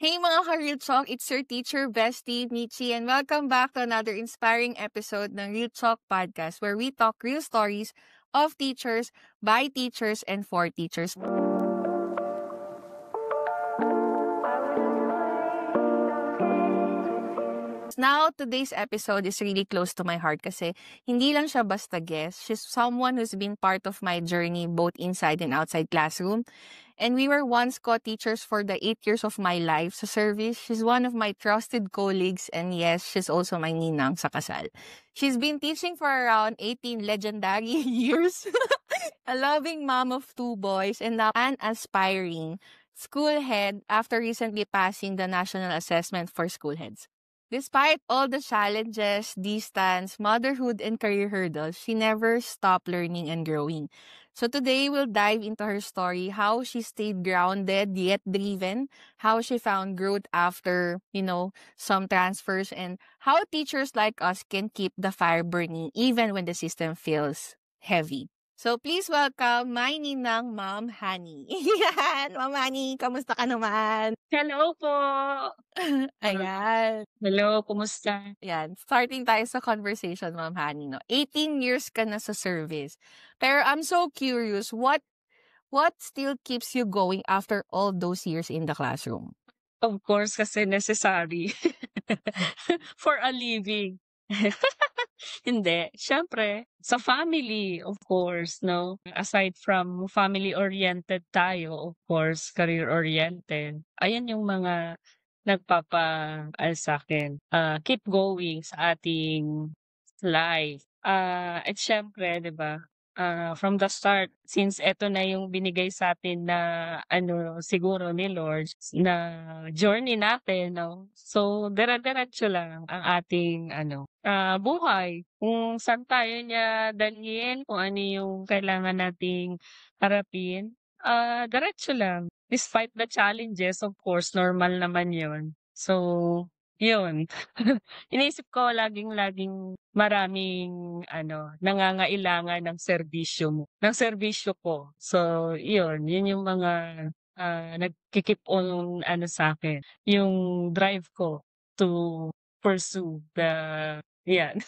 Hey mga ka-Real Talk, it's your teacher, Bestie, Michi, and welcome back to another inspiring episode ng Real Talk Podcast where we talk real stories of teachers, by teachers, and for teachers. Now, today's episode is really close to my heart kasi hindi lang siya basta guest. She's someone who's been part of my journey both inside and outside classroom. And we were once co-teachers for the 8 years of my life sa service. She's one of my trusted colleagues and yes, she's also my ninang sa kasal. She's been teaching for around 18 legendary years. A loving mom of 2 boys and now an aspiring school head after recently passing the national assessment for school heads. Despite all the challenges, distance, motherhood, and career hurdles, she never stopped learning and growing. So today, we'll dive into her story, how she stayed grounded yet driven, how she found growth after, some transfers, and how teachers like us can keep the fire burning even when the system feels heavy. So please welcome my ninang, Ma'am Hani. Yan, Ma'am Hani, kamusta ka naman? Hello po! Ayan. Hello, kumusta? Yan. Starting tayo sa conversation, Ma'am Hani, no? 18 years ka na sa service. Pero I'm so curious, what still keeps you going after all those years in the classroom? Of course, kasi necessary. For a living. Hindi. Siyempre, sa family, of course, no? Aside from family-oriented tayo, of course, career-oriented. Ayan yung mga sa'kin. Keep going sa ating life. At syempre, di ba, from the start, since eto na yung binigay sa atin na siguro ni Lord na journey natin, no? So, dire-diretso lang ang ating buhay. Kung saan tayo niya dalhin, kung ano yung kailangan nating harapin, diretso lang. Despite the challenges, of course, normal naman yun. So, yun. Iniisip ko laging maraming nangangailangan ng serbisyo ko. So, yun yung mga nagki-keep on sa'kin, yung drive ko to pursue yan.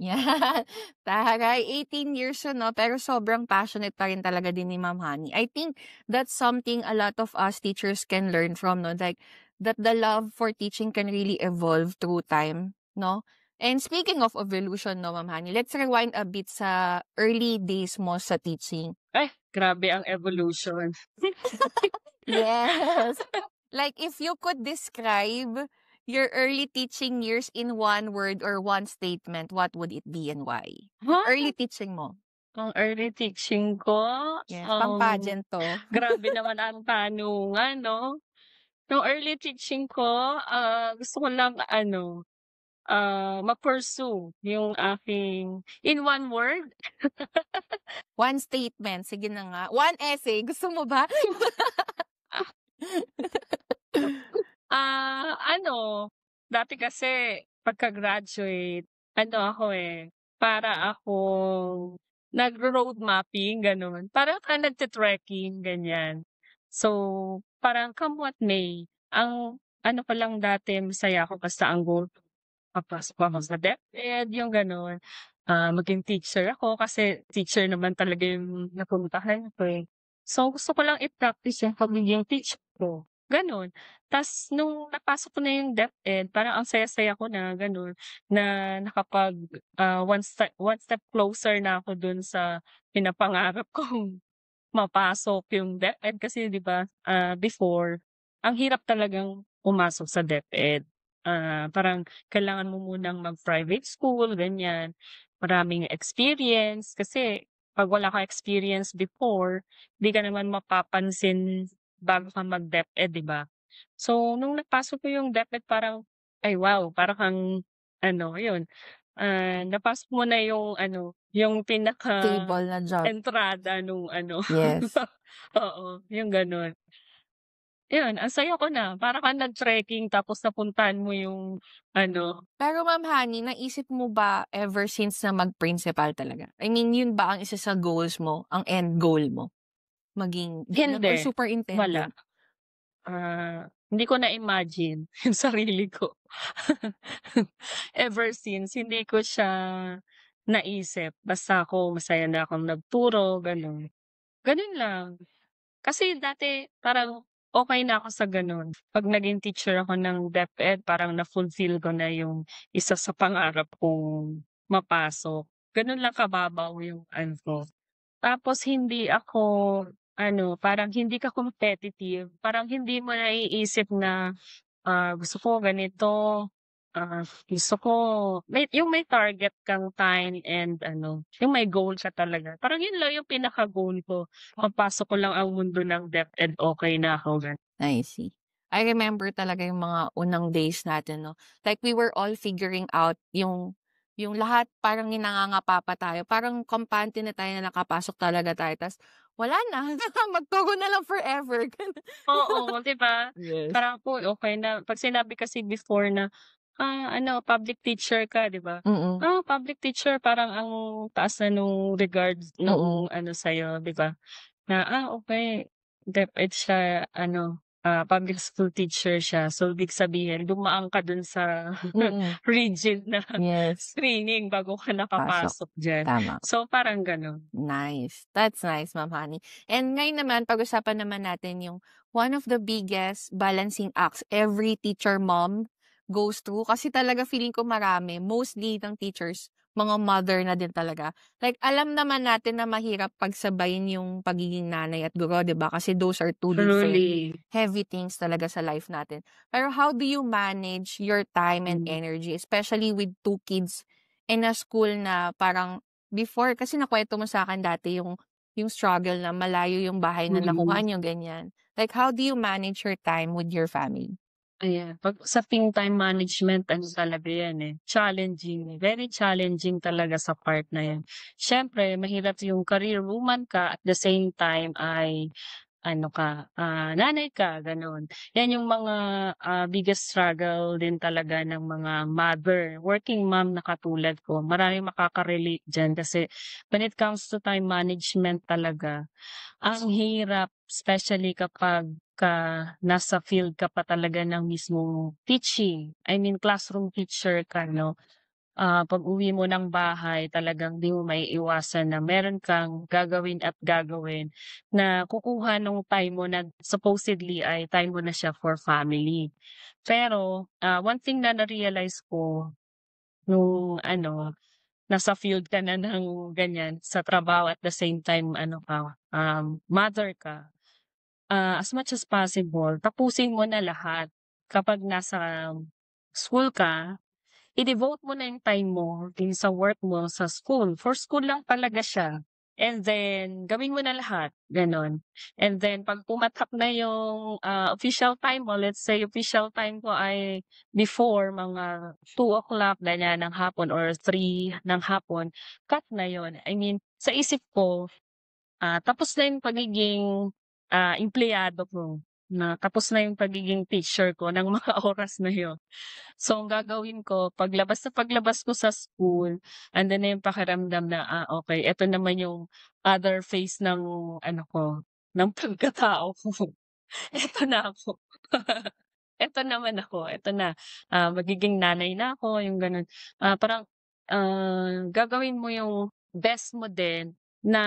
Yan. Taray, 18 years yun, no? Pero sobrang passionate pa rin talaga din ni Ma'am Hani. I think that's something a lot of us teachers can learn from, no? Like, that the love for teaching can really evolve through time, no? And speaking of evolution, no, Ma'am Hani, let's rewind a bit sa early days mo sa teaching. Ay, grabe ang evolution. Yes. Like, if you could describe your early teaching years in one word or one statement, what would it be and why? Huh? Early teaching mo. Ang early teaching ko, Yes, pang-pageant to. grabe naman ang tanungan, no? Nung early teaching ko, gusto ko lang ma-pursue yung aking in one word. One statement. Sige na nga. One essay. Gusto mo ba? Dati kasi pagka-graduate, para akong nagro-road mapping, gano'n. Parang nagte-trekking, ganyan. So, parang come what may, ang ko lang dati, masaya ako basta ang goal ko, papasok ako sa DepEd, yung gano'n. Maging teacher ako kasi teacher naman talaga yung napuntahan ko, eh. So, gusto ko lang i-practice yung pagiging teacher ko, gano'n. Tas nung napasok ko na yung DepEd, parang ang saya-saya ko na gano'n, na nakapag, one step closer na ako dun sa pinapangarap kong mapasok yung DepEd. Kasi 'di ba, before, ang hirap talagang pumasok sa DepEd. Parang kailangan mo munang mag-private school, ganyan. Maraming experience kasi 'pag wala kang experience before, 'di ka naman mapapansin bago ka mag-DepEd, 'di ba? So, nung napasok ko yung DepEd parang, ay wow, parang kang yun, napasok mo na yung yung Stable na job. entrada nung Yes. oo, yung gano'n. Yun, ang saya ko na, para kang nag-trekking tapos napuntahan mo yung Pero Ma'am Hani, naisip mo ba ever since na mag-principal talaga? I mean, yun ba ang isa sa goals mo, ang end goal mo? Maging Hindi, or superintendent? wala. Hindi ko na-imagine yung sarili ko. Ever since hindi ko siya naisip, basta ako masaya na akong nagturo, gano'n. Gano'n lang. Kasi dati parang okey na ako sa gano'n. 'Pag naging teacher ako ng DepEd parang na-fulfill ko na yung isa sa pangarap kong mapasok. Gano'n lang kababaw yung ano ko. Tapos hindi ako ano, parang hindi ka competitive, parang hindi mo naiisip na, gusto ko ganito, gusto ko may target kang time and ano, yung may goal ka talaga. Parang yun lang yung pinaka-goal ko, mapasok ko lang ang mundo ng DepEd, okey na ako, gano'n. I see. I remember talaga yung mga unang days natin 'no, like we were all figuring out yung lahat parang nangangapa pa tayo, parang kampante na tayo na nakapasok talaga tayo ta's wala na, magturo na lang forever gano'n. Oo, 'di ba? Yes. Parang ako okey na 'pag sinabi kasi before na, ano public teacher ka, 'di ba? Mm, Public teacher parang ang taas na nung regards mm, nung ano sa'yo, 'di ba? Na, okey DepEd siya ano, public school teacher siya. So, ibig sabihin dumaan ka dun sa mm. rigid na Yes, screening bago ka pasok. nakapasok diyan. Tama. So, parang gano'n. Nice. That's nice, Ma'am Honey. And ngayon naman, pag-usapan naman natin yung one of the biggest balancing acts every teacher mom goes through. Kasi talaga feeling ko marami, mostly ng teachers, mga mother na din talaga. Like, alam naman natin na mahirap pagsabayin yung pagiging nanay at guro, di ba? Kasi those are two different Truly. heavy things talaga sa life natin. Pero how do you manage your time and Hmm, energy, especially with two kids in a school na parang before kasi nakuwento mo sa'kin dati yung struggle na malayo yung bahay na mm. nakuha niyo, ganyan. Like, how do you manage your time with your family? Ayan, 'pag usaping time management ano talaga 'yan, eh, challenging, eh, very challenging talaga sa part na 'yan. Siyempre mahirap yung career woman ka at the same time ay ano ka, nanay ka, gano'n. 'Yan yung mga, biggest struggle din talaga ng mga mother, working mom na katulad ko. Maraming makaka-relate diyan kasi when it comes to time management talaga, ang hirap especially kapagka nasa field ka pa talaga ng mismong teaching, I mean classroom teacher ka 'no. Pag-uwi mo ng bahay talagang di mo maiiwasan na meron kang gagawin at gagawin na kukuha nung time mo na supposedly ay time mo na siya for family. Pero, one thing na na-realize ko nung ano, nasa field ka na ng ganyan sa trabaho at the same time ano ka, mother ka, as much as possible tapusin mo na lahat. Kapag nasa school ka, i-devote mo na yung time mo din sa work mo sa school. For school lang talaga siya. And then gawin mo na lahat, gano'n. And then 'pag pumatak na yung, official time mo, let's say official time ko ay before mga 2 o'clock ganyan ng hapon or 3 ng hapon, cut na yun. I mean, sa isip ko, tapos na yung pagiging, empleyado ko, na tapos na yung pagiging teacher ko ng mga oras na yun. So, ang gagawin ko paglabas ko sa school, andun na yung pakiramdam na, okey eto naman yung other phase ng ano ko, ng pagkatao ko. Eto na ako. Eto naman ako, eto na, magiging nanay na ako, yung gano'n. Parang, gagawin mo yung best mo din na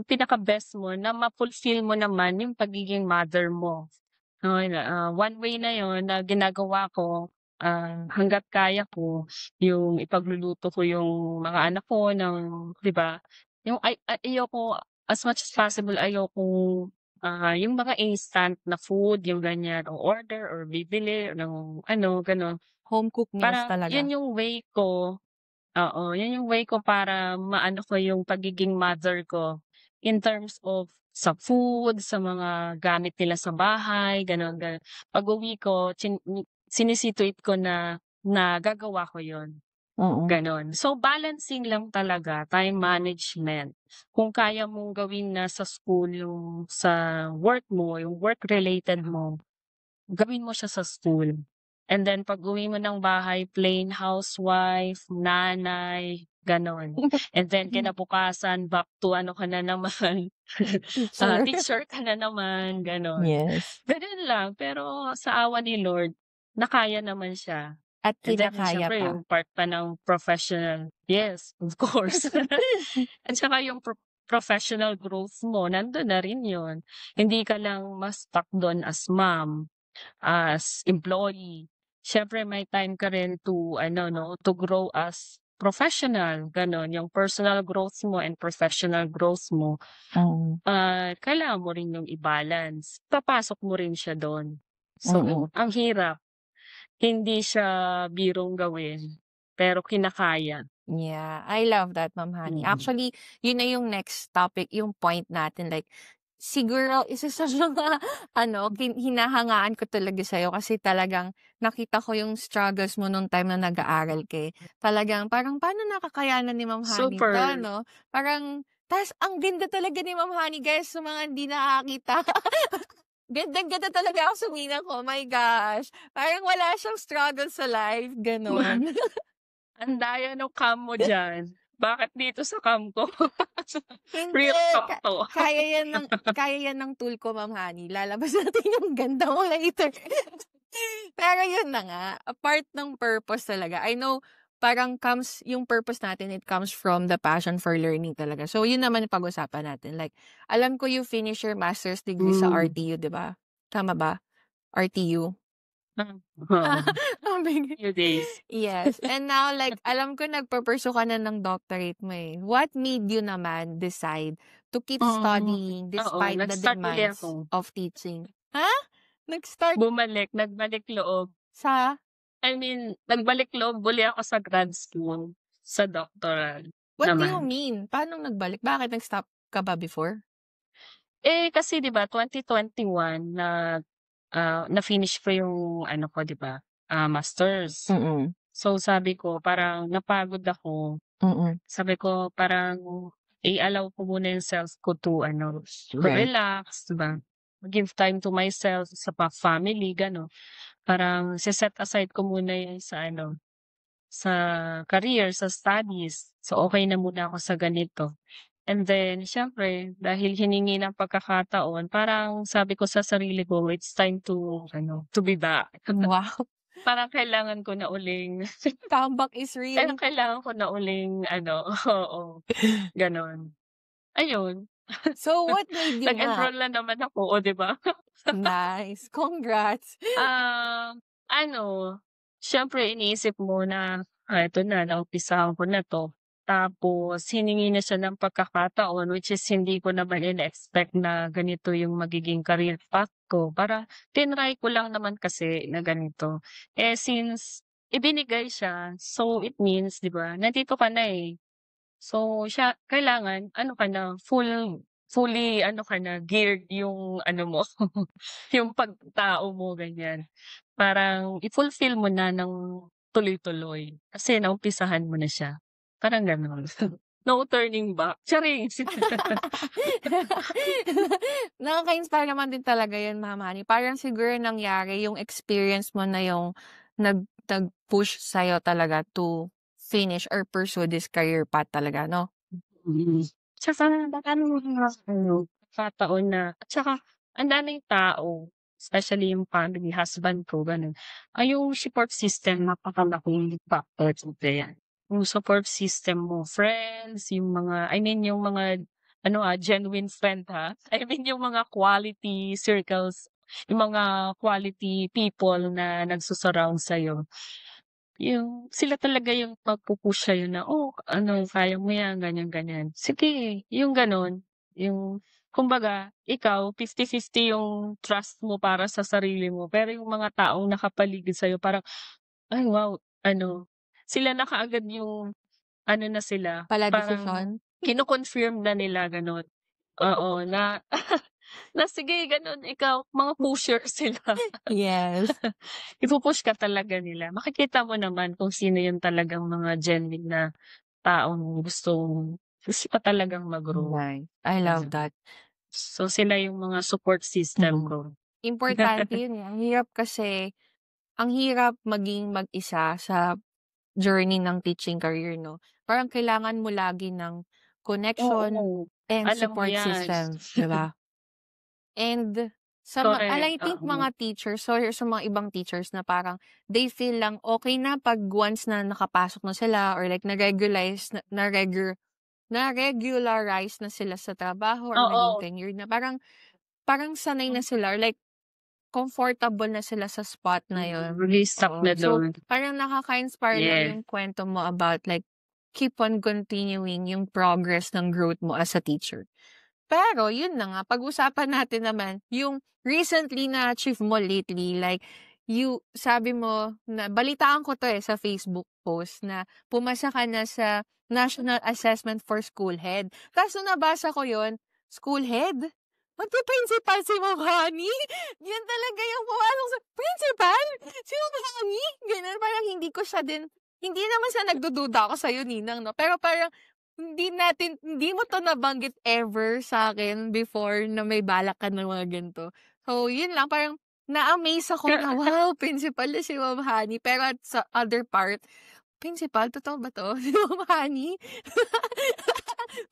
pinaka-best mo na ma-fulfill mo naman yung pagiging mother mo. Oo, one way na yun na ginagawa ko, hangga't kaya ko, yung ipagluluto ko yung mga anak ko ng 'di ba, yung ayoko as much as possible ayokong, yung mga instant na food, yung ganyan, o order or bibili ng ano, gano'n. Home cooked meals Parang talaga. yun yung way ko. Oo, yun yung way ko para maano ko yung pagiging mother ko in terms of sa food, sa mga gamit nila sa bahay, gano'n, gano'n. Pag-uwi ko sini-situate ko na na gagawa ko yun, Mm. gano'n. So, balancing lang talaga, time management. Kung kaya mong gawin na sa school yung sa work mo, yung work related mo, gawin mo siya sa school. And then pag-uwi mo ng bahay, plain housewife, nanay, gano'n. And then kinabukasan back to ano ka na naman, Teacher. teacher ka na naman, gano'n. Yes. Gano'n lang, pero sa awa ni Lord, nakaya naman siya. At And then kinakaya siyempre pa. yung part pa ng professional, yes, of course. At saka yung professional growth mo, nandun na rin yun. Hindi ka lang mas-stuck dun as mom, as employee. Siyempre may time ka rin to ano 'no, to grow as professional, gano'n. Yung personal growth mo and professional growth mo, Mm. kailangan mo rin yung i-balance. Papasok mo rin siya dun. Mm. So, ang hirap. Hindi siya birong gawin, pero kinakaya. Yeah, I love that, Ma'am Honey. Mm. Actually, yun na yung next topic, yung point natin. Like, siguro, isa sa mga, hinahangaan ko talaga sa'yo kasi talagang nakita ko yung struggles mo nung time na nag-aaral ka. Talagang, parang, paano nakakayanan ni Ma'am Honey to, Super. no? Parang, tas ang ganda talaga ni Ma'am Honey, guys, sa mga hindi nakakita. Gandang-ganda talaga ako sa mina ko. Oh my gosh. Parang wala siyang struggle sa life. Ganon. Ang daya nung cam mo diyan. Bakit dito sa cam ko? Hindi. Real talk to. Kaya yan ng tool ko, Ma'am Honey. Lalabas natin yung ganda mo later. Pero yun na nga. A part ng purpose talaga. I know, parang yung purpose natin, it comes from the passion for learning talaga. So, yun naman yung pag-usapan natin. Like, alam ko you finish your master's degree sa RTU, di ba? Tama ba? RTU? Oo. Ang big- Few days. Yes. And now, like, alam ko nagpa-pursue ka na ng doctorate mo eh. What made you naman decide to keep studying Oo, despite the nag-start uli demands ako. of teaching? Ha? Nag-start Nagbalik loob. sa, I mean, nagbalik loob uli ako sa grad school, sa doctoral what do you naman. mean? Paano nagbalik? Bakit nag-stop ka ba before? Kasi 'di ba 2021 na-finish ko yung ano ko 'di ba, masters. Mm. So sabi ko parang napagod ako, Mm. sabi ko parang i-allow ko muna yung self ko to ano, to Right. relax 'di ba, give time to myself, sa family gano'n. Parang set aside ko muna yun sa ano, sa career, sa studies. So okey na muna ako sa ganito. And then siyempre dahil hiningi ng pagkakataon parang sabi ko sa sarili ko, it's time to ano, to be back. Wow. Parang kailangan ko na uling Comeback is real. kailangan ko na uling ano, oo, gano'n. Ayun, So, what made you nga? nag-enroll na naman ako, oh, 'di ba? Nice. Congrats. Ano, siyempre iniisip mo na, eto na naumpisahan ko na 'to. Tapos hiningi na siya ng pagkakataon which is hindi ko naman ine-expect na ganito yung magiging career path ko. Para tinry ko lang naman kasi na ganito. Since ibinigay siya, so it means 'di ba, nandito ka na, eh. So siya kailangan ano ka na, fully ano ka na, geared yung ano mo, yung pagkatao mo, ganyan. Parang i-fulfill mo na ng tuloy-tuloy kasi naumpisahan mo na siya, parang gano'n. No turning back, charis. Nakaka-inspire naman din talaga yun, Ma'am Honey. Parang siguro nangyari yung experience mo na yung nag-push sa'yo talaga to finish or pursue this career path talaga, no? Tsaka nagkataon na at saka ang daming tao, especially yung family, husband ko gano'n. Yung support system napakalaking factor talaga yan. Yung support system mo, friends, yung mga I mean yung mga ano, genuine friend ha. I mean yung mga quality circles, yung mga quality people na nagsu-surround sa'yo. Yung sila talaga yung magpu-push sa'yo na, "Oh, ano kaya mo yan, ganyan, ganyan." Sige, yung gano'n. Yung kumbaga ikaw 50-50 yung trust mo para sa sarili mo, pero yung mga taong nakapaligid sa'yo parang, "Ay wow," ano, sila na kaagad yung ano na sila, Pala parang desisyon? kino-confirm na nila gano'n. Oo, na na sige gano'n ikaw, mga pusher sila. Yes. Ipu-push ka talaga nila. Makikita mo naman kung sino yung talagang mga genuine na taong gusto ka talagang mag-grow. Nice. I love that. So, sila yung mga support system Mm. ko. Importante yun, eh. Ang hirap kasi, ang hirap maging mag-isa sa journey ng teaching career 'no, parang kailangan mo lagi ng connection Oo, and alam mo support 'yan. system, 'di ba? And and Correct, I think oo. mga teachers or sa mga ibang teachers na parang they feel lang okay na 'pag once na nakapasok na sila or like na-regularize na sila sa trabaho or naging Oo, tenured na parang parang sanay na sila or like comfortable na sila sa spot na yun. Re-stuck Oo. na So, dun. parang nakaka-inspire lang Yes, yung kwento mo about like keep on continuing yung progress ng growth mo as a teacher. Pero yun na nga, pag-usapan natin naman yung recently na-achieve mo lately. Like, sabi mo na balitaan ko 'to, sa Facebook post na pumasa ka na sa National Assessment for School Head. Ta's nung nabasa ko yun, school head? Magpi-principal si Ma'am Honey? Yun talaga yung pumasok sa principal? Si Ma'am Honey? Gano'n, parang hindi naman sa nagdududa ako sa'yo ninang 'no, pero parang hindi mo 'to nabanggit ever sa'kin before na may balak ka ng mga ganito. So, yun lang parang na-amaze ako na, wow, principal na si Ma'am Honey. Pero at sa other part, principal, totoo ba 'to? Si Ma'am Honey?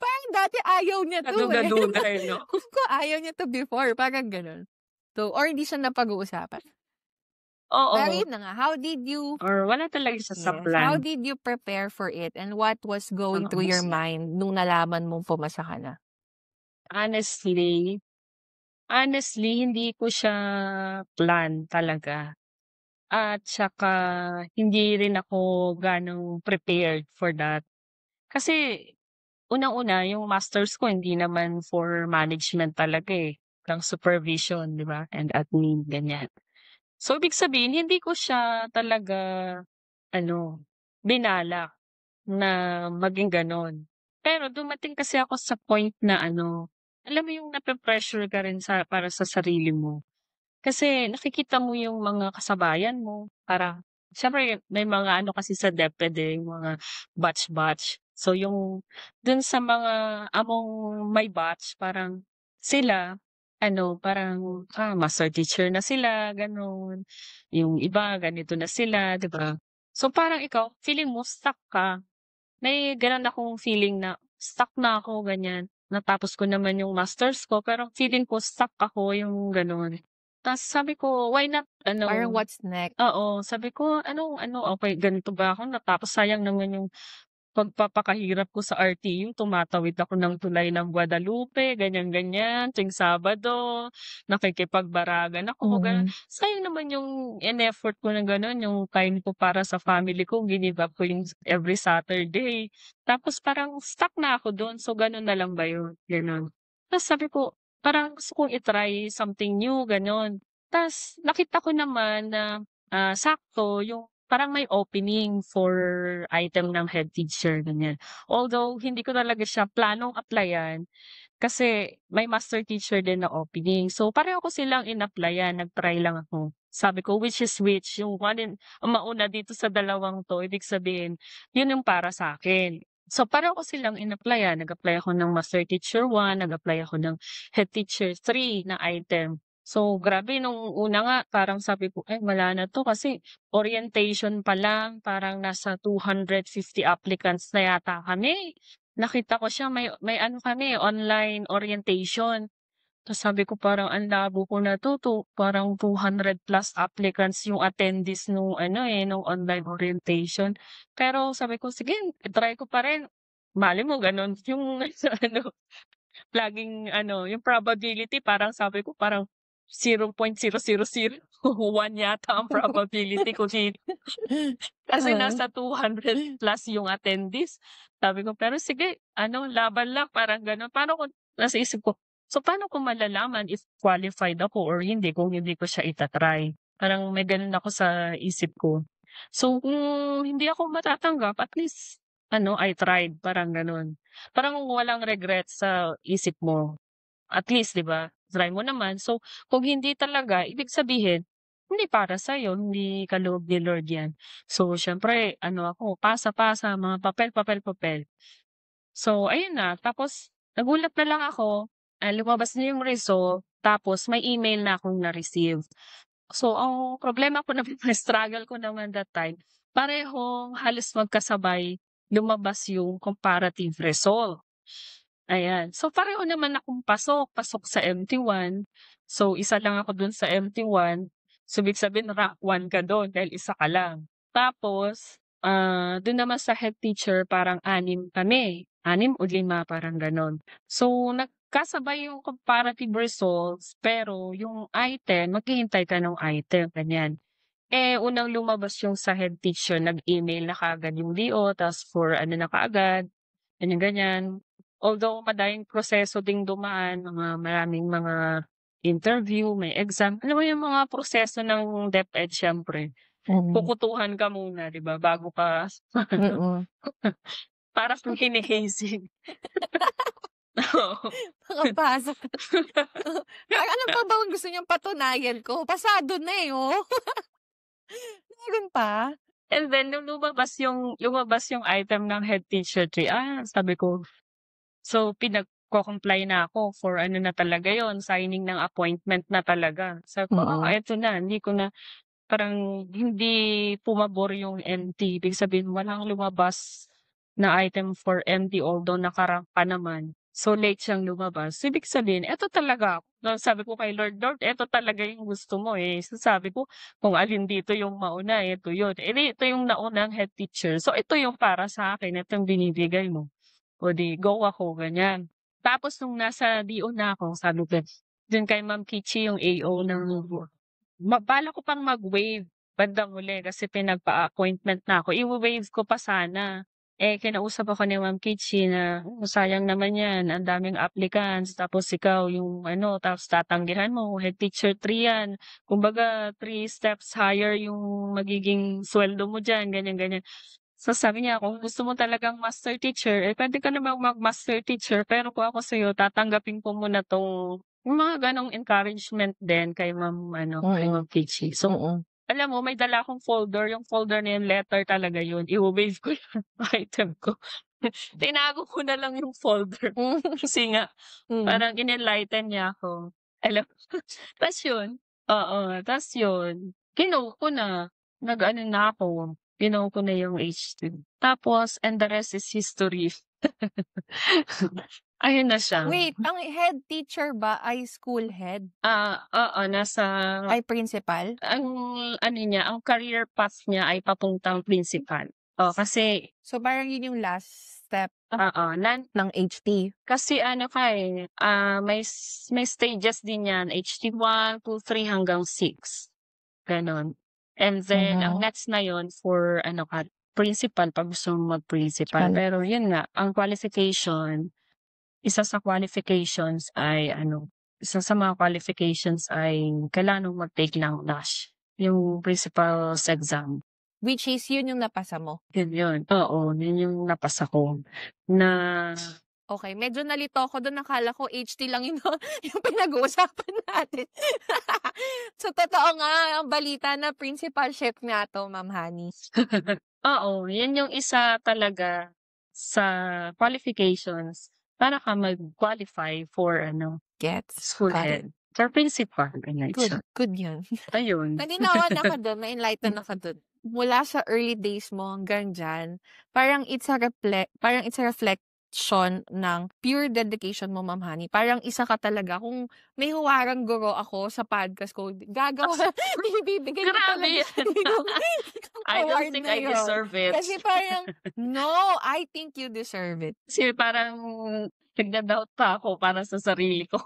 Parang dati ayaw niya 'to, eh. kadugay-dugay 'no? Ko ayaw niya 'to before, parang gano'n. So, or hindi siya napag-uusapan. Pero Oo, yun na nga, or wala talaga siya sa how plan. did you prepare for it and what was going Oo, through your mind nung nalaman mong pumasa ka na? honestly honestly hindi ko siya plan talaga at saka hindi rin ako gaanong prepared for that. Kasi unang-una yung masters ko hindi naman for management talaga, eh, ng supervision, 'di ba, and admin, ganyan. So, ibig sabihin hindi ko siya talaga ano, binalak na maging gano'n. Pero dumating kasi ako sa point na ano, alam mo yung nape-pressure ka rin para sa sarili mo. Kasi nakikita mo yung mga kasabayan mo, parang siyempre may mga ano kasi sa DepEd, eh, yung mga batch-batch. So yung dun sa mga among may batch parang sila ano, parang, master teacher na sila gano'n. Yung iba ganito na sila, 'di ba? So parang ikaw feeling mo stuck ka. May gano'n akong feeling na stuck na ako ganyan. Natapos ko naman yung masters ko pero feeling ko stuck ako yung gano'n. Ta's sabi ko, why not Parang ano what's next? oo, sabi ko anong ano, okey ganito ba ako natapos sayang naman yung pagpapakahirap ko sa RTU, tumatawid ako ng tulay ng Guadalupe, ganyan-ganyan, tuwing Sabado, nakikipagbaragan ako, gano'n. Mm. Sayang naman yung in-effort ko na gano'n, yung time ko para sa family ko ginive up ko yung every Saturday. Tapos parang stuck na ako do'n, so gano'n na lang ba yun, gano'n. Ta's sabi ko, parang gusto kong i-try something new, gano'n. Ta's nakita ko naman na, sakto yung parang may opening for item ng head teacher, ganyan. Although hindi ko talaga siya planong applyan, kasi may master teacher din na opening. So pareho ko silang in-applyan, nag-try lang ako. Sabi ko which is which, yung ang mauna dito sa dalawang 'to, ibig sabihin yun yung para sa'kin. So pareho ko silang in-applyan, nag-apply ako ng master teacher 1, nag-apply ako ng head teacher 3 na item. So grabe nung una nga parang sabi ko, "Ay wala na 'to," kasi orientation pa lang parang nasa 250 applicants na yata kami. Nakita ko siya may ano kami online orientation. Tas sabi ko parang ang labo ko na 'to, parang 200 plus applicants yung attendees nung ano, eh, nung online orientation. Pero sabi ko, "Sige i-try ko pa rin." Malay mo gano'n yung ano, laging ano, yung probability parang sabi ko parang 0.0001 yata ang probability ko dito. Kasi Oo. nasa 200 plus yung attendees. Sabi ko, pero sige ano, laban lang parang gano'n. Nasa isip ko, so paano ko malalaman if qualified ako or hindi kung hindi ko siya ita-try? Parang may gano'n ako sa isip ko. So kung hindi ako matatanggap at least ano, I tried, parang gano'n. Parang walang regret sa isip mo. At least 'di ba, try mo naman. So kung hindi talaga, ibig sabihin hindi para sa'yo, hindi kaloob ni Lord 'yan. So siyempre ano ako, pasa-pasa, mga papel, papel, papel. So ayun na, tapos nagulat na lang ako, lumabas na yung result, tapos may email na akong na-receive. So ang problema ko naman struggle ko naman that time, parehong halos magkasabay lumabas yung comparative result. Ayan. So, pareho naman akong pasok sa MT1. So, isa lang ako dun sa MT1. So, ibig sabihin rank 1 ka dun dahil isa ka lang. Tapos, dun naman sa head teacher parang 6 kami, 6 o 5 parang gano'n. So, nagkasabay yung comparative results pero yung item maghihintay ka ng item, ganyan. Unang lumabas yung sa head teacher nag-email na kaagad yung DO ta's for ano na kaagad, ganyan-ganyan. Although madaming proseso ding dumaan, maraming mga interview, may exam. Alam mo yung mga proseso ng DepEd siyempre, Mm. kukutuhan ka muna 'di ba bago ka Mm. para kang hini-hazing. Oo. Makapasok. Parang ano pa ba ang gusto niyang patunayan ko? Pasado na eh, oh. Meron pa? And then nung lumabas yung item ng head teacher tree, sabi ko, so pinagko-comply na ako for ano na talaga yon, signing ng appointment na talaga. Sabi ko, Mm. eto na, hindi ko na parang hindi pumabor yung MT. Ibig sabihin walang lumabas na item for MT although naka-rank pa naman. So late siyang lumabas. So, ibig sabihin eto talaga ako. No, sabi ko kay Lord, "Lord, eto talaga yung gusto mo, eh." So sabi ko, kung alin dito yung mauna, eto yun. Eh, di ito yung naunang head teacher. So ito yung para sa akin, ito yung binibigay mo. O di go ako, ganyan. Tapos nung nasa DO na ako, sabi ko dun kay Ma'am Kichi yung AO ng balak ko pang mag-waive bandang huli kasi pinagpa-appointment na ako. I-wa-waive ko pa sana. Kinausap ako ni Ma'am Kichi na, sayang naman 'yan, ang daming applicants tapos ikaw yung ano, tapos tatanggihan mo, head teacher 3 'yan. Kumbaga 3 steps higher yung magiging sweldo mo diyan, ganyan, ganyan. So sabi niya, "Kung gusto mo talagang master teacher, puwede ka namang mag-master teacher pero kung ako sa'yo tatanggapin ko muna 'tong." Yung mga gano'ng encouragement din kay kay Mm. Ma'am Kichi. So, Mm. alam mo may dala akong folder, yung folder na yun letter talaga yun, i-wa-waive ko yung item ko. Tinago ko na lang yung folder Hmm. kasi nga Hmm. parang in-enlighten niya ako. Alam ta's yun, oo, ta's yun, ko na, nag-ano na ako, ko na yung H2. Tapos and the rest is history. Ayun na siya. Wait, ang head teacher ba ay school head? Oo, nasa Ay principal? ang ano niya, ang career path niya ay papuntang principal. Kasi So parang yun yung last step oo, ng HT? kasi ano ka, may stages din yan, HT 1, 2, 3 hanggang 6, gano'n. And then ang Mhm. next na yun for ano ka, principal 'pag gusto mong mag-principal. Kal Pero yun nga, ang qualification, isa sa qualifications ay ano, isa sa mga qualifications ay kailangan mong mag-take ng NASH, yung principal's exam. Which is yun yung napasa mo? Yun. Oo, yun yung napasa ko na Okay, medyo nalito ako dun, akala ko HT lang yun yung pinag-uusapan natin. So totoo nga ang balita na principalship nga 'to, Ma'am Honey. oo, yun yung isa talaga sa qualifications para ka mag-qualify for ano, Gets, school got it. head, for principal, ganyan siya. Good yun. Ayun. Naninawan ako dun, na-enlighten ako dun. Mula sa early days mo hanggang diyan, parang it's a reflection ng pure dedication mo, Ma'am Honey. Parang isa ka talaga, kung may huwarang guro ako sa podcast ko, gagawa, ibibigay ko talaga Grabe yan. yung I don't award think na I yun. deserve it. Kasi parang, no, I think you deserve it. Kasi parang nagda-doubt pa ako para sa sarili ko.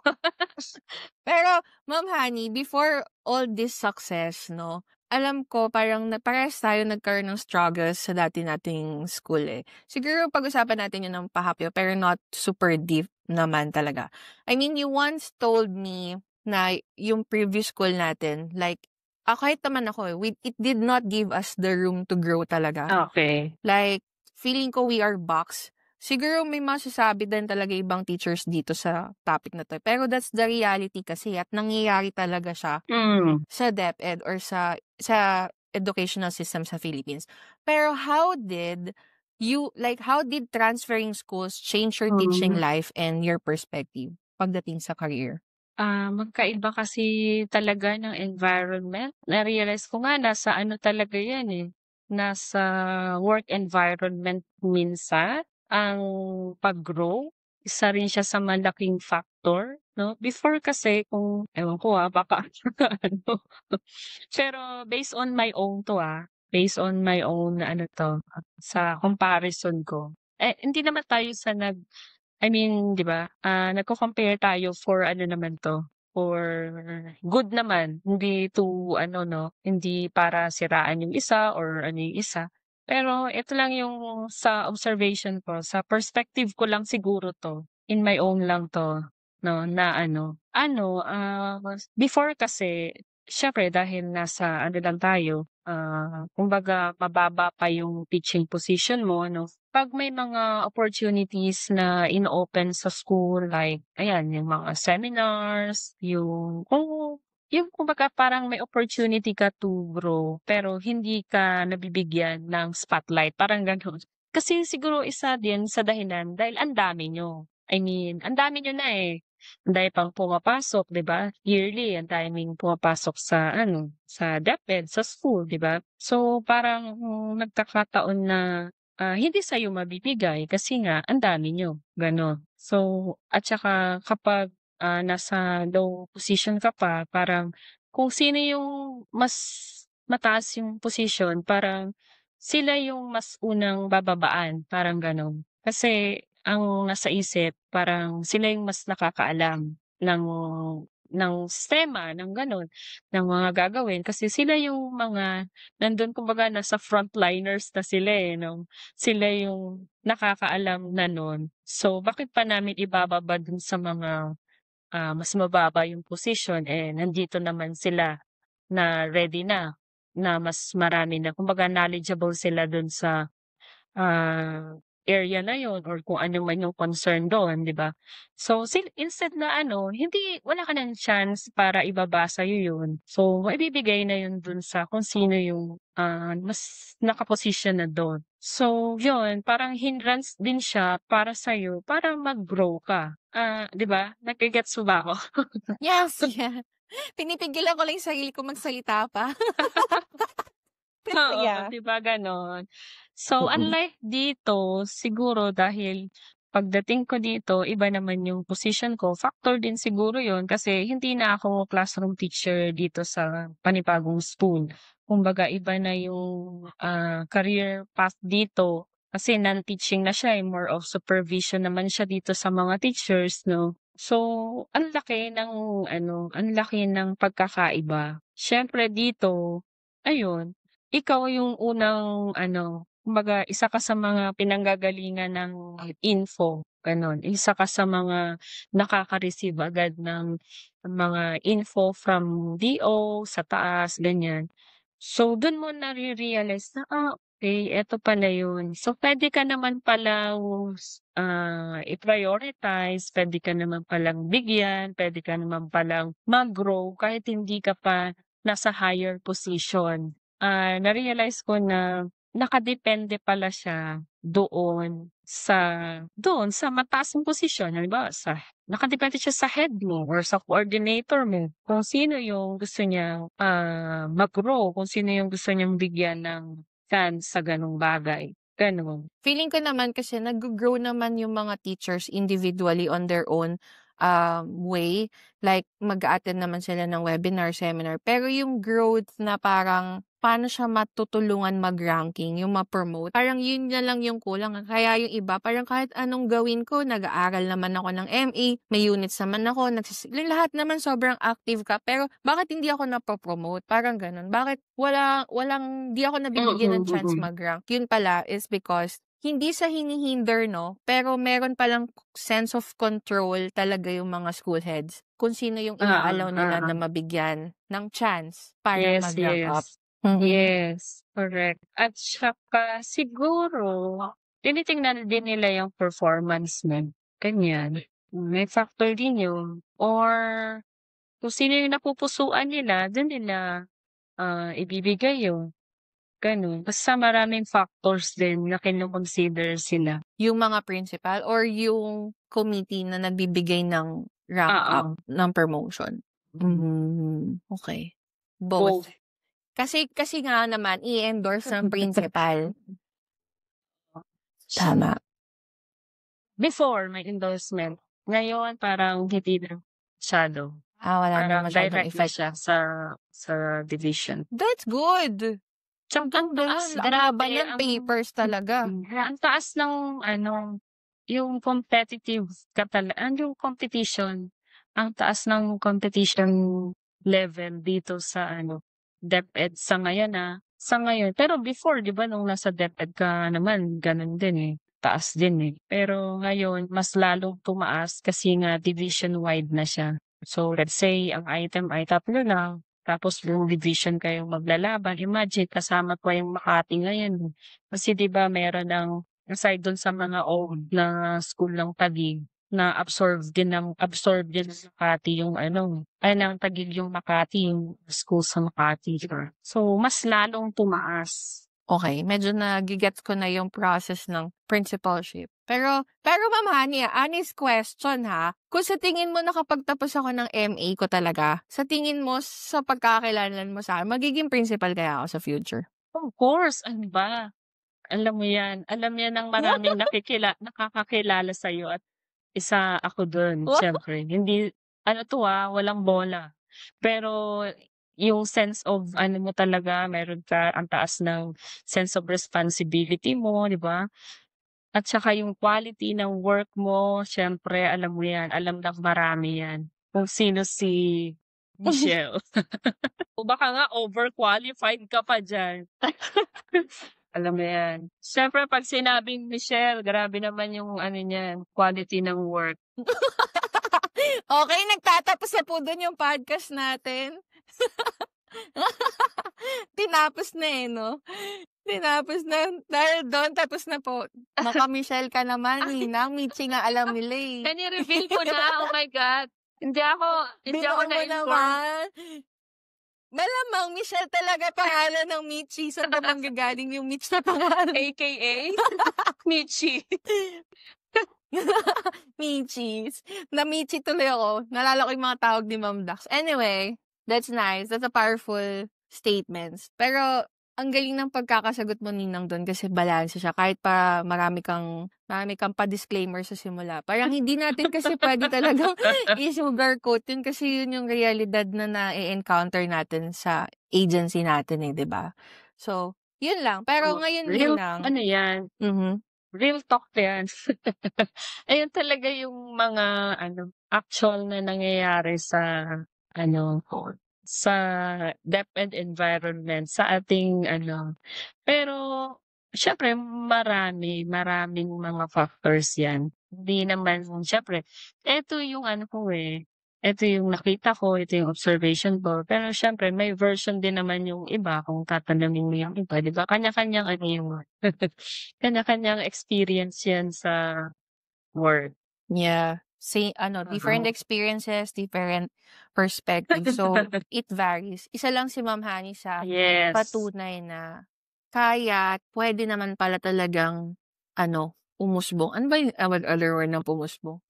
Pero, Ma'am Honey, before all this success, no, alam ko parang parehas tayo nagkaroon ng struggles sa dati nating school eh. Siguro pag-usapan natin yun ng pahapyo, pero not super deep naman talaga. I mean, you once told me na yung previous school natin, like, kahit naman ako it did not give us the room to grow talaga. Okay. Like, feeling ko we are boxed. Siguro may masasabi din talaga ibang teachers dito sa topic na to. Pero that's the reality kasi at nangyayari talaga siya sa DepEd or sa educational system sa Philippines. Pero how did transferring schools change your teaching life and your perspective pagdating sa career? Magkaiba kasi talaga ng environment. Na-realize ko nga nasa ano talaga yan eh. nasa work environment minsan ang pag-grow, isa rin siya sa malaking factor 'no. Before kasi kung ewan ko, baka ano, pero based on my own 'to, based on my own ano 'to, sa comparison ko. Hindi naman tayo sa I mean, 'di ba, nagko-compare tayo for ano naman 'to, for good naman, hindi to ano 'no, hindi para siraan yung isa or ano yung isa. Pero ito lang yung sa observation ko, sa perspective ko lang siguro 'to, in my own lang 'to 'no, na before kasi siyempre dahil nasa ano lang tayo, kumbaga mababa pa yung teaching position mo 'no. 'Pag may mga opportunities na ino-open sa school like ayan yung mga seminars, yung kumbaga parang may opportunity ka to grow pero hindi ka nabibigyan ng spotlight parang gano'n. Kasi siguro isa din sa dahilan dahil ang dami niyo. I mean, ang dami niyo na, ang dami pang pumapasok 'di ba? Yearly ang daming pumapasok sa ano, sa DepEd, sa school 'di ba? So parang nagkakataon na hindi sa'yo mabibigay kasi nga ang dami niyo, gano'n. So at saka kapag, nasa low position ka pa parang kung sino yung mas mataas yung posisyon parang sila yung mas unang bababaan, parang gano'n. Kasi ang nasa isip parang sila yung mas nakakaalam ng sistema, ng gano'n, ng mga gagawin kasi sila yung mga nandun kumbaga nasa frontliners na sila, 'no. Sila yung nakakaalam na nun. So, bakit pa namin ibababa dun sa mga, mas mababa yung posisyon, nandito naman sila na ready na mas marami na kumbaga knowledgeable sila dun sa area na yun or kung ano man yung concern doon, 'di ba? So, instead na ano, hindi wala ka ng chance para ibaba sa'yo yun. So, maibibigay na yun dun sa kung sino yung, mas nakaposisyon na dun. So, yun parang hindrance din siya para sa'yo para mag-grow ka. 'Di ba, nage-gets mo ba ako? Yes, yeah. Pinipigilan ko lang yung sarili ko magsalita pa. Pero Oo, yeah. 'di ba gano'n? So, Mm. unlike dito, siguro dahil pagdating ko dito iba naman yung position ko, factor din siguro yon kasi hindi na ako classroom teacher dito sa panibagong school. Kumbaga iba na yung, career path dito kasi non-teaching na siya, more of supervision naman siya dito sa mga teachers 'no. So, ang laki ng pagkakaiba. Siyempre dito, ayun ikaw yung unang ano, kumbaga isa ka sa mga pinanggagalingan ng info, gano'n. Isa ka sa mga nakaka-receive agad ng mga info from DO sa taas, ganyan. So, dun mo nare-realize na, okey eto pala yun. So, puwede ka naman palang, i-prioritize, puwede ka naman palang bigyan, puwede ka naman palang mag-grow kahit hindi ka pa nasa higher position. Na-realize ko na nakadepende pala siya doon sa mataas mong posisyon. Halimbawa nakadepende siya sa head mo or sa coordinator mo kung sino yung gusto niyang, mag-grow, kung sino yung gusto niyang bigyan ng chance sa gano'ng bagay, gano'n. Feeling ko naman kasi nag-grow naman yung mga teachers individually on their own, way. Like mag-a-attend naman sila ng webinar, seminar. Pero yung growth na parang paano siya matutulungan mag-ranking, yung ma-promote, parang yun na lang yung kulang. Kaya yung iba, parang kahit anong gawin ko, nag-aaral naman ako ng MA, may units naman ako, lahat naman sobrang active ka. Pero bakit hindi ako napopromote? Parang ganun. Bakit di ako nabibigyan ng chance Mm. mag-rank? Yun pala is because hindi sa hinihinder 'no, pero meron palang sense of control talaga yung mga school heads kung sino yung Oo, ina-allow nila na oo. mabigyan ng chance para Yes, mag-rank up. yes. Mhm. Yes, correct. At saka siguro tinitingnan din nila yung performance mo, ganyan. May factor din yun or kung sino yung napupusuan nila dun nila, ibibigay yun, gano'n. Basta maraming factors din na kino-consider sila. Yung mga principal or yung committee na nagbibigay ng rank up, Oo, ng promotion? Okey. Both. both. Kasi nga naman, i-endorse ng principal. Tama. Before, may endorsement. Ngayon, parang hindi na masyado. Wala na Parang masyadong direct na effect. siya sa division. That's good. Tsaka ang taas, Ang laban yan, papers talaga. Ang taas ng yung competitive yung competition. Ang taas ng competition level dito sa DepEd sa ngayon Sa ngayon. Pero before, di ba, nung nasa DepEd ka naman, ganun din eh. Taas din eh. Pero ngayon, mas lalong tumaas kasi nga division-wide na siya. So, let's say, ang item ay 3 lang. Tapos yung division kayong maglalaban. Imagine, kasama pa yung Makati ngayon. Kasi di ba meron aside dun sa mga old na school ng Taguig, na absorb din ng Makati yung ng Taguig yung Makati, yung school sa Makati. So, mas lalong tumaas. Okay, medyo nagigets ko na yung process ng principalship. Pero Ma'am Hani, honest question ha. Kung sa tingin mo nakapagtapos ako ng MA ko talaga, sa tingin mo sa pagkakakilanlan mo sa akin, magiging principal kaya ako sa future? Of course, ano ba? Alam mo yan. Alam yan ng maraming nakakakilala sa'yo at isa ako dun, syempre. Hindi, walang bola. Pero yung sense of mo talaga, meron ka ang taas ng sense of responsibility mo, di ba? At saka yung quality ng work mo, syempre, alam mo yan. Alam ng marami yan. Kung sino si Michelle. O baka nga overqualified ka pa dyan. Alam mo yan. Syempre, pag sinabing Michelle, grabe naman yung niyan, quality ng work. Okay, nagtatapos na po dun yung podcast natin. Tinapos na no? Tinapos na. Dahil doon, tapos na po. Maka-Michelle ka naman, Ninang. Michi nga alam nila eh. Kani-reveal ko na, oh my God. Hindi ako na-inform. Malamang, Michelle talaga pangalan ng Michi. Saan ba manggagaling yung Mitch na pangalan? AKA? Michi. Michis. Na-Michi tuloy ako. Nalala ko yung mga tawag ni Ma'am Dax. Anyway, that's nice. That's a powerful statements. Pero, ang galing ng pagkakasagot mo, Ninang, doon kasi balanse siya. Kahit pa marami kang pa-disclaimer sa simula. Parang hindi natin kasi pwede talagang i-sugarcoat yun kasi yun yung realidad na na-encounter natin sa agency natin eh, di ba? So, yun lang. Pero ngayon, Ninang. Ano yan? Real talk yan. Ayun talaga yung mga actual na nangyayari sa sa DepEd environment sa ating Pero syempre maraming mga factors yan. Hindi naman syempre ito yung ito yung nakita ko, ito yung observation ko. Pero syempre may version din naman yung iba kung tatanungin mo yung iba, 'di ba? Kanya-kanyang yung kanya-kanyang experience yan sa work. Yeah. Different experiences, different perspectives. So, it varies. Isa lang si Ma'am Hani sa patunay na kaya, pwede naman pala talagang, umusbong. Ano ba yung other word ng pumusbong?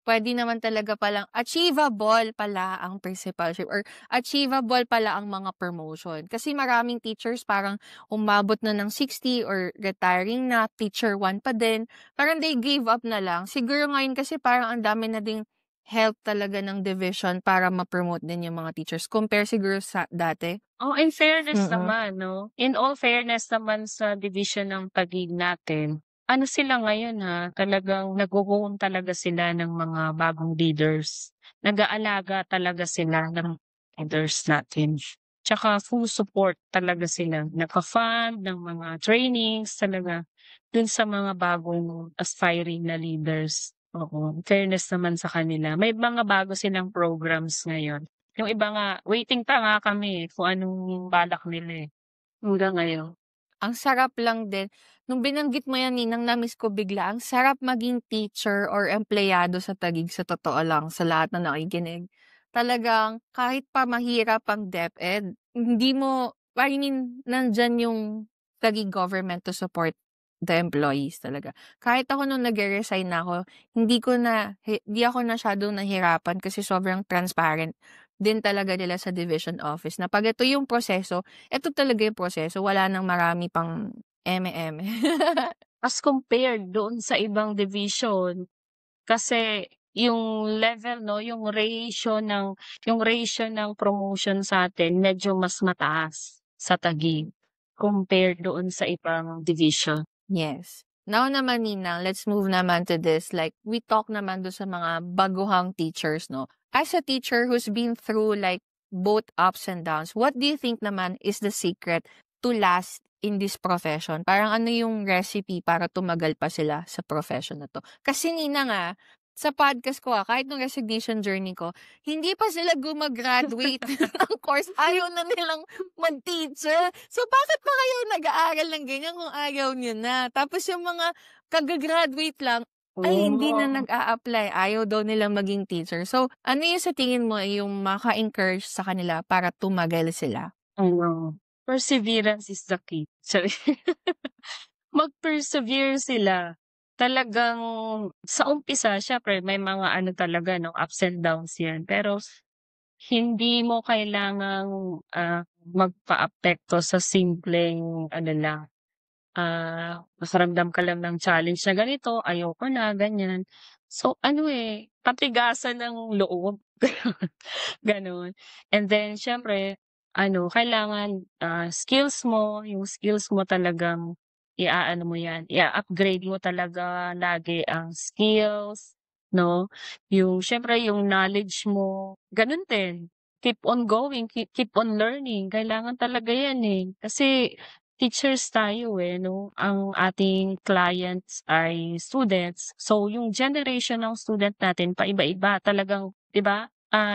Pwede naman talaga palang achievable pala ang principalship or achievable pala ang mga promotion. Kasi maraming teachers parang umabot na ng 60 or retiring na, teacher 1 pa din. Parang they gave up na lang. Siguro ngayon kasi parang ang dami na ding help talaga ng division para ma-promote din yung mga teachers. Compare siguro sa dati. Oh, in fairness naman, no? In all fairness naman sa division ng Taguig natin, sila ngayon talagang nag-go-on talaga sila ng mga bagong leaders. Nag-aalaga talaga sila ng leaders natin. Tsaka full support talaga sila. Naka-fund ng mga trainings talaga dun sa mga bagong aspiring na leaders. Oo, fairness naman sa kanila. May mga bago silang programs ngayon. Yung iba nga, waiting pa nga kami kung anong balak nila eh. Hanggang ngayon. Ang sarap lang din. Nung binanggit mo yan, Ninang, na-miss ko bigla. Ang sarap maging teacher or empleyado sa Taguig, sa totoo lang, sa lahat na nakikinig. Talagang, kahit pa mahirap ang DepEd, hindi mo, nandyan yung Taguig government to support the employees talaga. Kahit ako nung nag-resign na ako, hindi ako masyadong nahirapan kasi sobrang transparent din talaga nila sa division office na 'pag ito yung proseso, ito talaga yung proseso, wala ng marami pang eme-eme. As compared doon sa ibang division, kasi yung level 'no, yung ratio ng promotion sa'tin medyo mas mataas sa Taguig compared doon sa ibang division. Yes. Now naman Ninang, let's move naman to this, like we talk naman dun sa mga baguhang teachers 'no. As a teacher who's been through like both ups and downs, what do you think naman is the secret to last in this profession? Parang ano yung recipe para tumagal pa sila sa profession na 'to? Kasi Ninang, sa podcast ko, kahit nung resignation journey ko, hindi pa sila gumagraduate ng course, ayaw na nilang mag-teacher. So, bakit pa kayo nag-aaral ng ganyan kung ayaw niyo na? Tapos yung mga kaga-graduate lang, ay hindi na Oh. nag-a-apply, ayaw daw nilang maging teacher. So, ano yung sa tingin mo ay yung maka-encourage sa kanila para tumagal sila? Ano, perseverance is the key. Sabi mag-persevere sila. Talagang sa umpisa siyempre may mga ano talaga 'no, ups and downs 'yan. Pero hindi mo kailangang, magpaapekto sa simpleng ano lang, nakaramdam ka lang ng challenge na ganito, ayoko na, ganyan. So ano, patigasan ng loob, gano'n. And then siyempre ano, kailangan, yung skills mo talagang i-aano mo 'yan, i-a-upgrade mo talaga lagi ang skills, 'no? Yung siyempre yung knowledge mo, gano'n din. Keep on going, keep on learning, kailangan talaga 'yan, Kasi teachers tayo, 'no? Ang ating clients ay students. So, yung generation ng student natin paiba-iba talagang 'di ba?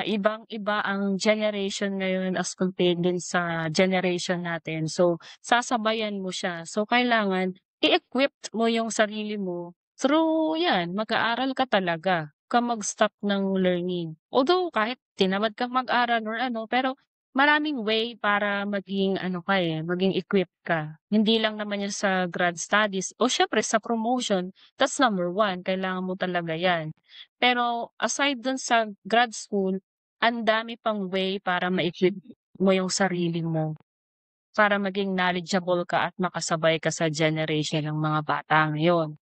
Ibang-iba ang generation ngayon as compared din sa generation natin. So, sasabayan mo siya. So, kailangan i-equip mo yung sarili mo through 'yan, mag-aaral ka talaga. 'Wag kang mag-stop ng learning. Although kahit tinamad kang mag-aral or ano, pero maraming way para maging ano ka, maging equipped ka. Hindi lang naman 'yan sa grad studies o siyempre sa promotion, that's number one, kailangan mo talaga 'yan. Pero aside dun sa grad school, ang dami pang way para ma-equip mo yung sarili mo, para maging knowledgeable ka at makasabay ka sa generation ng mga bata ngayon.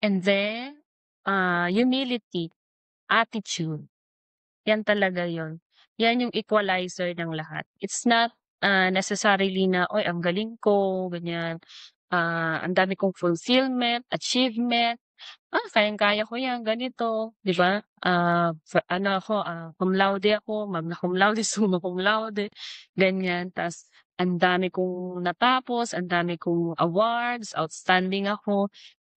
And then, humility, attitude. Yan talaga yun. Yan yung equalizer ng lahat. It's not, necessarily na, "Uy, ang galing ko," ganyan, "Ang dami kong fulfillment, achievement, kayang-kaya ko yan," ganito, 'di ba? Ano ako, cum laude ako, magna cum laude, summa cum laude, ganyan. Ta's ang dami kong natapos, ang dami kong awards, outstanding ako.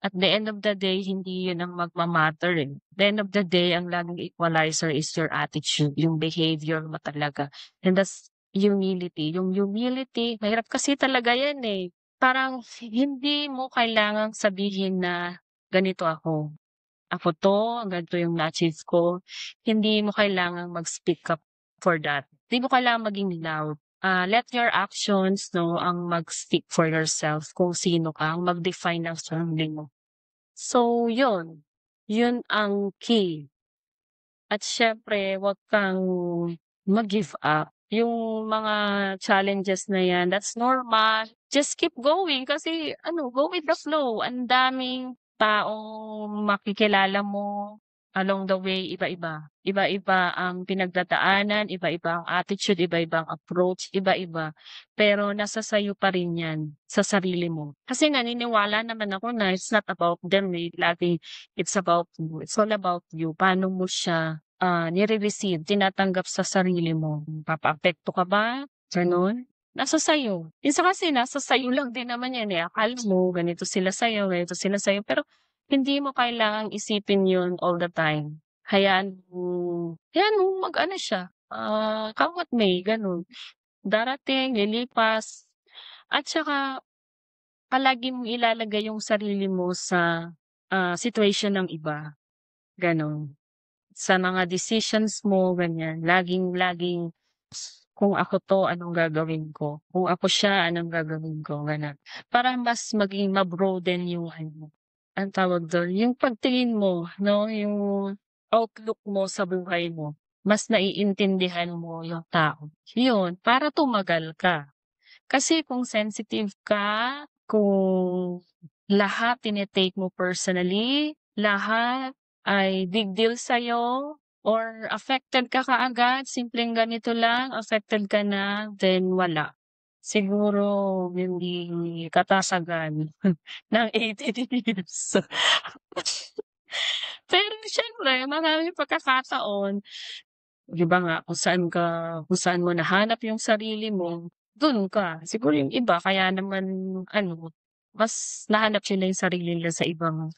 At the end of the day, hindi yun ang magma-matter, The end of the day, ang laging equalizer is your attitude, yung behavior mo talaga. And that's humility. Yung humility, mahirap kasi talaga yan, Parang hindi mo kailangang sabihin na ganito ako. Ako 'to, ganito yung na-achieve ko. Hindi mo kailangang mag-speak up for that. Hindi mo kailangang maging loud. Let your actions 'no, ang mag-speak for yourself kung sino ka, ang mag-define ng sarili mo. So yun, yun ang key. At siyempre wag kang mag-give up. Yung mga challenges na yan, that's normal. Just keep going kasi ano, go with the flow. Ang daming taong makikilala mo along the way, iba-iba. Iba-iba ang pinagdadaanan, iba-iba ang attitude, iba-iba ang approach, iba-iba. Pero nasa sayo pa rin yan, sa sarili mo. Kasi naniniwala naman ako na it's not about them, laging it's about you. It's all about you. Paano mo siya nire-receive, tinatanggap sa sarili mo. Papaapekto ka ba, gano'n? Nasa sa'yo. Minsan kasi nasa sa'yo lang din naman 'yan, akala mo ganito sila sa'yo, pero hindi mo kailangang isipin 'yun all the time. Hayaan mo mag-ano siya, come what may, gano'n. Darating, lilipas, at saka palagi mong ilalagay yung sarili mo sa, situation ng iba, gano'n. Sa mga decisions mo ganyan, laging-laging, "Kung ako 'to, anong gagawin ko? Kung ako siya, anong gagawin ko?" Gano'n. Para mas maging ma-broaden yung ano, anong tawag dun, yung pagtingin mo 'no, yung outlook mo sa buhay mo. mas naiintindihan mo yung tao. Yun, para tumagal ka. Kasi kung sensitive ka, kung lahat tine-take mo personally, lahat ay big deal sa'yo, or affected ka kaagad, simpleng ganito lang, affected ka na, then wala. Siguro hindi katasagan ng 18 years. Pero siyempre maraming pagkakataon, 'di ba nga kung saan mo nahanap yung sarili mo, dun ka. Siguro yung iba kaya naman ano, mas nahanap nila yung sarili nila sa ibang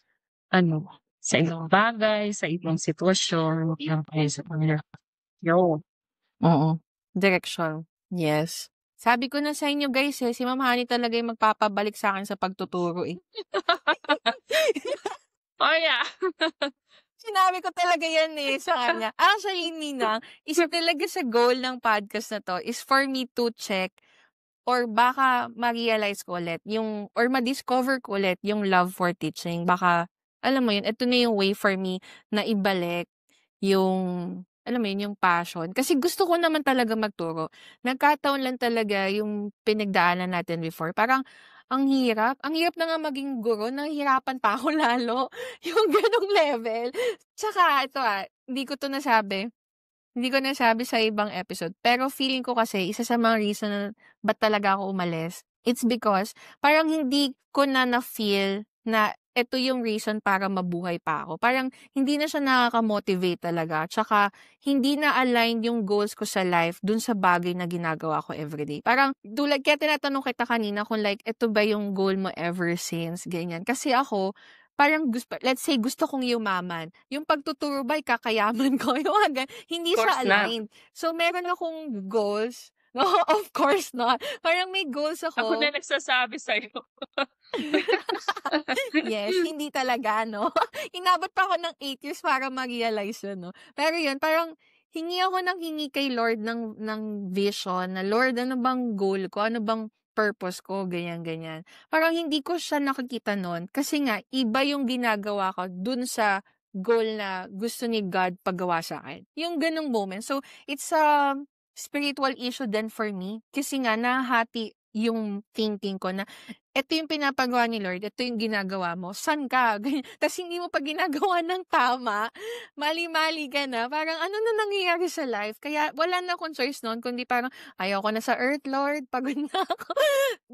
ano, sa ibang bagay, sa ibang sitwasyon, yung kaysa kanila. Yun. Oo, direksyon. Yes. Sabi ko na sa inyo guys, si Ma'am Honey talaga yung magpapabalik sa'kin sa pagtuturo, eh. Oh, yeah. Sinabi ko talaga yan, eh, sa kanya. Actually, Ninang, isa talaga sa goal ng podcast na 'to is for me to check or baka ma-realize ko ulit yung or ma-discover ko ulit yung love for teaching. Baka, alam mo yun, ito na yung way for me na ibalik yung, alam mo yun, yung passion. Kasi gusto ko naman talaga magturo. Nagkataon lang talaga yung pinagdaanan natin before. Parang, ang hirap. Ang hirap na nga maging guro. Nahihirapan pa ako lalo. Yung ganong level. Tsaka, ito hindi ko to nasabi. Hindi ko nasabi sa ibang episode. Pero feeling ko kasi, isa sa mga reason na ba't talaga ako umalis, it's because parang hindi ko na-feel na ito yung reason para mabuhay pa ako. Parang hindi na siya nakaka-motivate talaga. Tsaka hindi na aligned yung goals ko sa life dun sa bagay na ginagawa ko everyday. Parang tulad kaya tinatanong kita kanina kung like ito ba yung goal mo ever since, ganyan. Kasi ako, parang let's say gusto kong yumaman. Yung pagtuturo ba kakayaman ko? Yung mga hindi Of siya course not. aligned. So, meron akong goals. No, of course not. Parang may goals Ako na ako. nagsasabi sa'yo. Yes, hindi talaga, no? Inabot pa ako ng 8 years para ma-realize yun, no? Pero yun, parang hingi ako ng hingi kay Lord ng vision na, Lord, ano bang goal ko? Ano bang purpose ko? Ganyan, ganyan. Parang hindi ko siya nakikita nun. Kasi nga, iba yung ginagawa ko dun sa goal na gusto ni God paggawa sa akin. Yung ganong moment. So, it's a spiritual issue then for me. Kasi nga, nahati yung thinking ko na ito yung pinapagawa ni Lord, ito yung ginagawa mo, saan ka? Tapos hindi mo pa ginagawa ng tama, mali-mali ka na, parang ano na nangyayari sa life? Kaya wala na akong choice noon, kundi parang ayaw ko na sa earth, Lord, pagod na ako.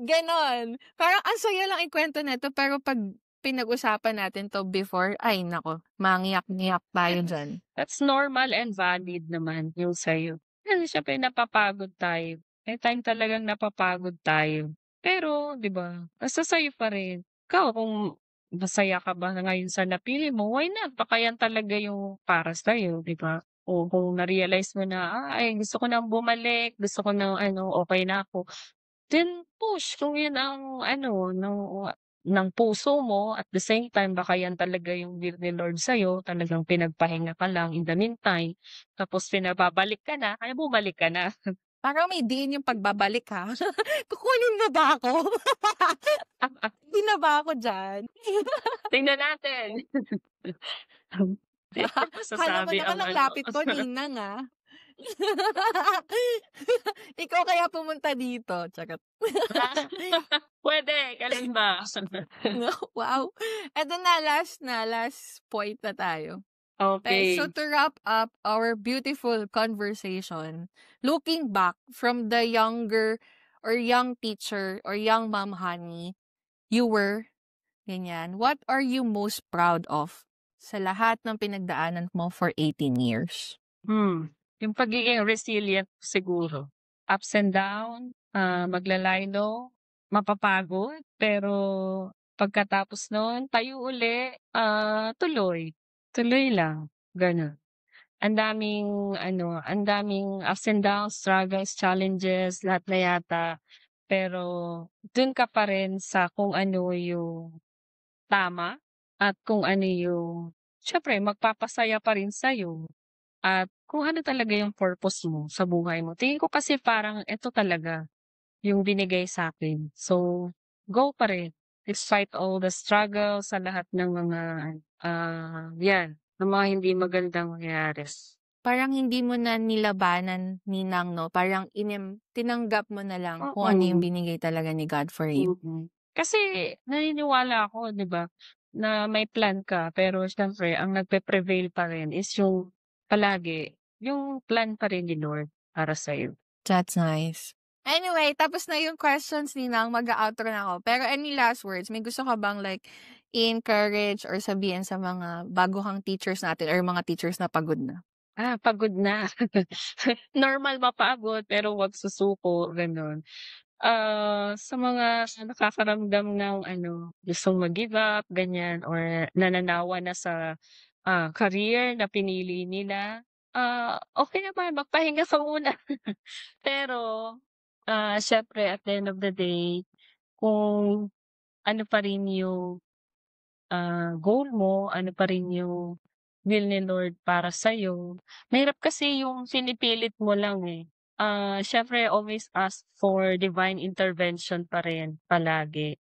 Ganon. Parang ang saya lang ikwento na ito, pero pag pinag-usapan natin to before, ay nako, mangiyak-ngiyak tayo dyan. That's normal and valid naman yung sa'yo. Kasi siyempre napapagod tayo. May time talagang napapagod tayo. Pero 'di ba, nasa sa'yo pa rin. Ikaw kung masaya ka ba ngayon sa napili mo, why not? Baka yan talaga yung para sa'yo, 'di ba? O kung na-realize mo na, "Ay gusto ko ng bumalik, gusto ko ng ano, okey na ako." Then push kung yun ang ano ng puso mo, at the same time baka yan talaga yung will ni Lord sa'yo, talagang pinagpahinga ka lang in the meantime, tapos pinababalik ka na, kaya bumalik ka na. Parang may diin yung pagbabalik ha. Kukunin mo ba ako? Hindi na ba ako dyan? Tingnan natin. Hindi ko Kala mo masasabi naman ang ang ano. lapit ko, Ninang, ah. Ikaw kaya pumunta dito, charot. Puwede, kailan ba? Wow. Eto na, last point na tayo. Okay, so Okey. to wrap up our beautiful conversation, looking back from the younger or young teacher or young Mom Honey you were, ganyan, what are you most proud of sa lahat ng pinagdaanan mo for 18 years? Yung pagiging resilient siguro. Ups and down, magla-lie low, mapapagod, pero pagkatapos nun tayo uli, tuloy. Tuloy lang, gano'n. Ang daming ups and downs, struggles, challenges, lahat na yata. Pero dun ka pa rin sa kung ano yung tama at kung ano yung siyempre magpapasaya pa rin sa'yo. At kung ano talaga yung purpose mo sa buhay mo. Tingin ko kasi parang eto talaga yung binigay sa'kin. So, go pa rin despite all the struggles sa lahat ng mga, 'yan, ng mga hindi magandang mangyayari. parang hindi mo na nilabanan, ninang, 'no? Parang tinanggap mo na lang kung ano yung Mm. binigay talaga ni God for you. Kasi naniniwala ako 'di ba, na may plan ka pero siyempre ang nagpe-prevail pa rin is yung palagi yung plan pa rin ni Lord para sa'yo. That's nice. Anyway, tapos na yung questions, ninang, mag-a-outro na ako. Pero any last words? May gusto ka bang like i-encourage or sabihin sa mga baguhang teachers natin or mga teachers na pagod na? Pagod na. Normal mapagod pero 'wag susuko, gano'n. Sa mga nakakaramdam ng gustong mag-give up, ganyan or nananawa na sa, career na pinili nila, okey naman magpahinga ka muna. Pero, siyempre at the end of the day, kung ano pa rin yung, goal mo, ano pa rin yung will ni Lord para sa'yo, mahirap kasi yung pinipilit mo lang, eh. Siyempre always ask for divine intervention pa rin palagi.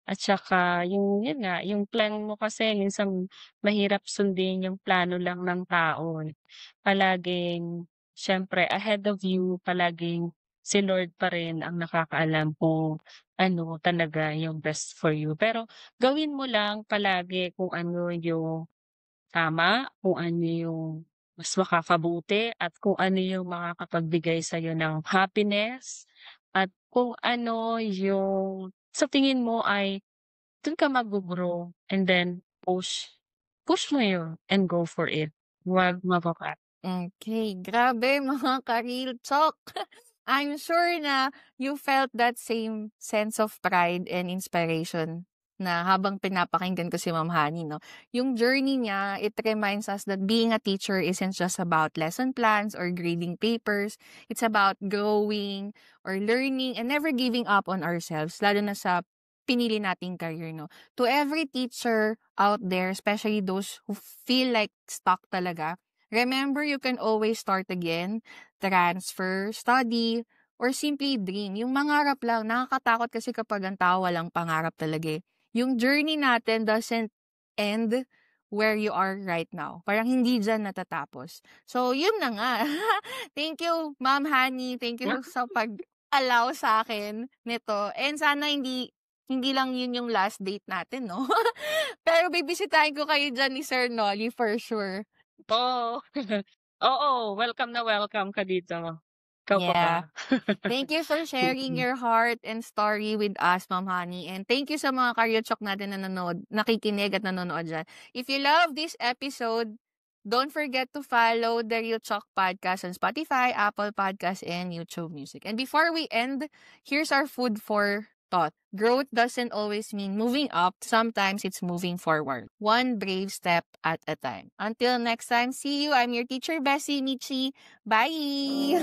At saka yun nga, yung plan mo kasi minsan mahirap sundin yung plano lang ng tao, eh. Palaging siyempre ahead of you, palaging si Lord pa rin ang nakakaalam kung ano talaga yung best for you. Pero gawin mo lang palagi kung ano yung tama, kung ano yung mas makakabuti at kung ano yung makakapagbigay sa'yo ng happiness at kung ano yung sa tingin mo ay dun ka maggo-grow and then push mo yun and go for it. Huwag mapapat. Okay, grabe mga ka-real talk. I'm sure na you felt that same sense of pride and inspiration na habang pinapakinggan ko si Ma'am Honey, 'no? Yung journey niya, it reminds us that being a teacher isn't just about lesson plans or grading papers. It's about growing or learning and never giving up on ourselves, lalo na sa pinili nating career, no? To every teacher out there, especially those who feel like stuck talaga, remember, you can always start again, transfer, study, or simply dream. Yung mangarap lang, nakakatakot kasi kapag ang tao walang pangarap talaga, eh. Yung journey natin doesn't end where you are right now. Parang hindi dyan natatapos. So, yun na nga. Thank you, Ma'am Honey. Thank you sa pag-allow sa akin nito. And sana hindi lang yun yung last date natin, no? Pero bibisitahin ko kayo dyan ni Sir Nolly for sure. Oo. Oo, welcome na welcome ka dito. Ikaw pa ba? Yeah. Thank you for sharing your heart and story with us, Ma'am Honey. And thank you sa mga Karyotchok natin na nakikinig at nanonood dyan. If you love this episode, don't forget to follow the Ryotchok Podcast on Spotify, Apple Podcasts, and YouTube Music. And before we end, here's our food for thought. Growth doesn't always mean moving up. Sometimes it's moving forward. One brave step at a time. Until next time, see you. I'm your teacher, Bessie Michi. Bye!